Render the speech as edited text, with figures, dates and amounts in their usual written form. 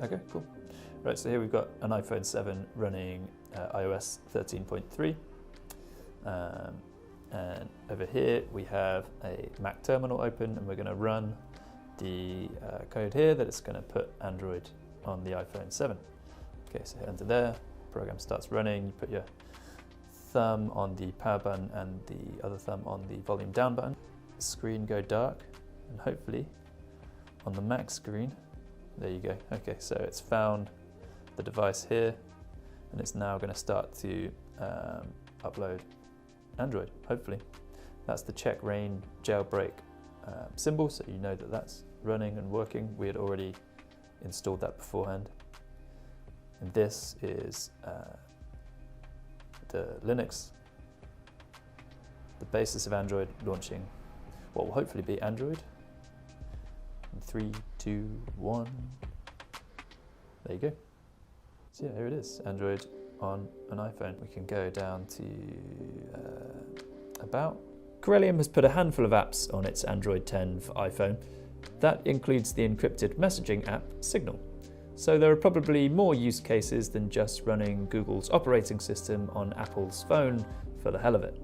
Okay, cool. Right, so here we've got an iPhone 7 running iOS 13.3. And over here we have a Mac terminal open, and we're going to run the code here that it's going to put Android on the iPhone 7. Okay, so hit enter there, program starts running, you put your thumb on the power button and the other thumb on the volume down button. The screen go dark, and hopefully on the Mac screen, there you go. Okay, so it's found the device here, and it's now going to start to upload Android, hopefully. That's the check rain jailbreak symbol, so you know that that's running and working. We had already installed that beforehand. And this is the Linux, the basis of Android, launching what will hopefully be Android. In 3, 2, 1. There you go. So yeah, here it is, Android on an iPhone. We can go down to About. Corellium has put a handful of apps on its Android 10 for iPhone. That includes the encrypted messaging app Signal. So there are probably more use cases than just running Google's operating system on Apple's phone for the hell of it.